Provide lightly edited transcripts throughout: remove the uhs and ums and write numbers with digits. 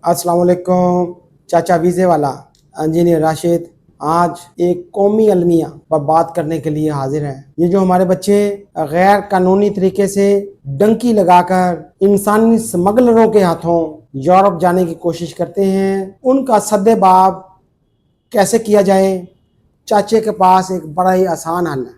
अस्सलाम वालेकुम। चाचा वीज़े वाला इंजीनियर राशिद आज एक कौमी अलमिया पर बात करने के लिए हाजिर हैं। ये जो हमारे बच्चे गैर कानूनी तरीके से डंकी लगाकर इंसानी स्मगलरों के हाथों यूरोप जाने की कोशिश करते हैं, उनका सद्देबाब कैसे किया जाए। चाचे के पास एक बड़ा ही आसान हल है।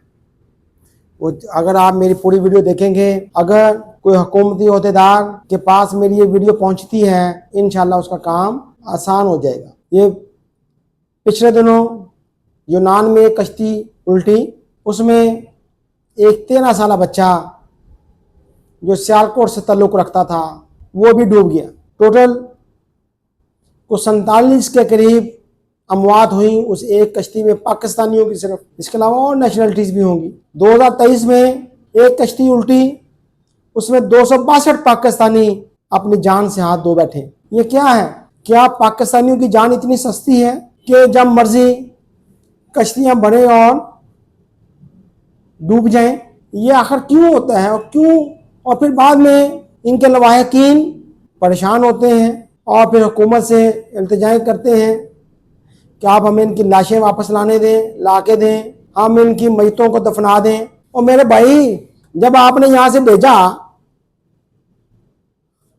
वो अगर आप मेरी पूरी वीडियो देखेंगे, अगर कोई हुकूमती अहदेदार के पास मेरी ये वीडियो पहुंचती है, इंशाल्लाह उसका काम आसान हो जाएगा। ये पिछले दिनों यूनान में एक कश्ती उल्टी, उसमें एक 13 साल बच्चा जो सियालकोट से ताल्लुक़ रखता था वो भी डूब गया। टोटल कुछ 47 के करीब अमवात हुई उस एक कश्ती में, पाकिस्तानियों की सिर्फ, इसके अलावा और नेशनलिटीज़ भी होंगी। 2023 में एक कश्ती उल्टी, उसमें 262 पाकिस्तानी अपनी जान से हाथ धो बैठे। ये क्या है? क्या पाकिस्तानियों की जान इतनी सस्ती है कि जब मर्जी कश्तियां बढ़े और डूब जाएं? ये आखिर क्यों होता है और क्यों? और फिर बाद में इनके लवाहिकीन परेशान होते हैं और फिर हुकूमत से इल्तिजाएं करते हैं कि आप हमें इनकी लाशें वापस लाने दें, ला के दें, हम इनकी मैतों को दफना दें। और मेरे भाई, जब आपने यहाँ से भेजा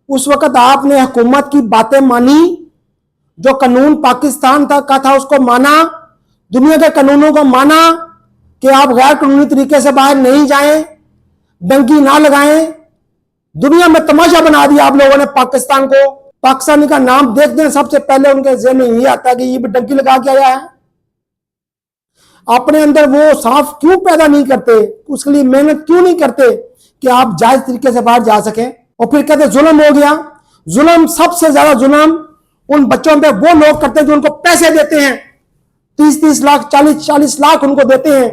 उस वक़्त आपने हुकूमत की बातें मानी, जो कानून पाकिस्तान का था उसको माना, दुनिया के कानूनों को माना कि आप गैर कानूनी तरीके से बाहर नहीं जाएं, डंकी ना लगाएं। दुनिया में तमाशा बना दिया आप लोगों ने पाकिस्तान को। पाकिस्तानी का नाम देखते हैं सबसे पहले उनके ज़हन में ये आता है कि ये भी डंकी लगा के आया है। अपने अंदर वो साफ क्यों पैदा नहीं करते, उसके लिए मेहनत क्यों नहीं करते कि आप जायज तरीके से बाहर जा सकें? और फिर कहते जुल्म हो गया। जुल्म, सबसे ज्यादा जुल्म उन बच्चों पे वो लोग करते हैं जो उनको पैसे देते हैं, 30-30 लाख, 40-40 लाख उनको देते हैं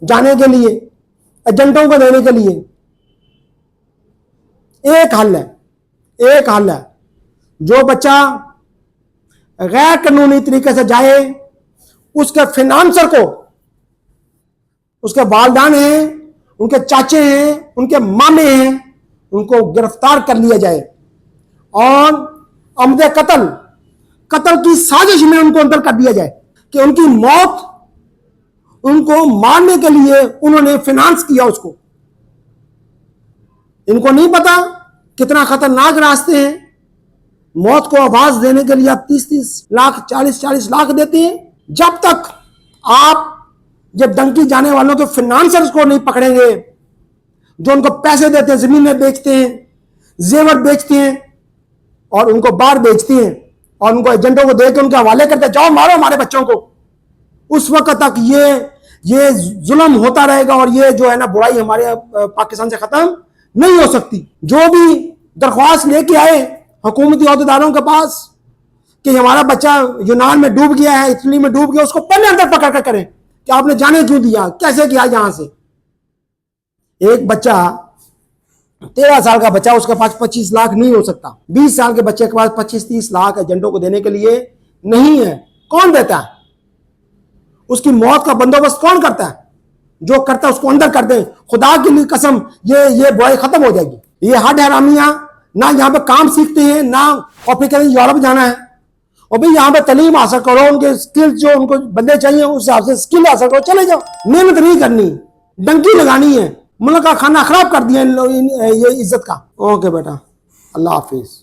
जाने के लिए, एजेंटों को देने के लिए। एक हल है, जो बच्चा गैर कानूनी तरीके से जाए उसके फिनांसर को, उसके वालिदैन हैं, उनके चाचे हैं, उनके मामे हैं, उनको गिरफ्तार कर लिया जाए और अमदे कत्ल की साजिश में उनको अंदर कर दिया जाए कि उनकी मौत, उनको मारने के लिए उन्होंने फिनांस किया उसको। इनको नहीं पता कितना खतरनाक रास्ते हैं। मौत को आवाज देने के लिए आप 30-30 लाख, 40-40 लाख देते हैं। जब तक आप जब डंकी जाने वालों के फिनांसर्स को नहीं पकड़ेंगे, जो उनको पैसे देते हैं, जमीनें बेचते हैं, जेवर बेचते हैं और उनको बाहर बेचते हैं और उनको एजेंटों को देकर उनके हवाले करते हैं, जाओ मारो हमारे बच्चों को, उस वक्त तक ये जुल्म होता रहेगा और ये जो है ना बुराई हमारे पाकिस्तान से खत्म नहीं हो सकती। जो भी दरख्वास्त लेके आए हुकूमती अहदेदारों के पास कि हमारा बच्चा यूनान में डूब गया है, इटली में डूब गया, उसको पहले अंदर पकड़ कर करें कि आपने जाने क्यों दिया, कैसे किया। यहां से एक बच्चा 13 साल का बच्चा, उसके पास 25 लाख नहीं हो सकता। 20 साल के बच्चे के पास 25-30 लाख एजेंटों को देने के लिए नहीं है। कौन देता है? उसकी मौत का बंदोबस्त कौन करता है? जो करता है उसको अंदर कर दे। खुदा की लिए कसम, ये बुराई खत्म हो जाएगी। ये हड हरामियां ना यहाँ पे काम सीखते हैं, ना और फिर कहते हैं यूरोप जाना है। और भाई यहाँ पे तालीम हासिल करो, उनके स्किल्स जो उनको बंदे चाहिए उस हिसाब से स्किल हासिल करो, चले जाओ। मेहनत नहीं करनी, डंकी लगानी है। मुल्क का खाना खराब कर दिया ये इज्जत का। ओके बेटा, अल्लाह हाफिज।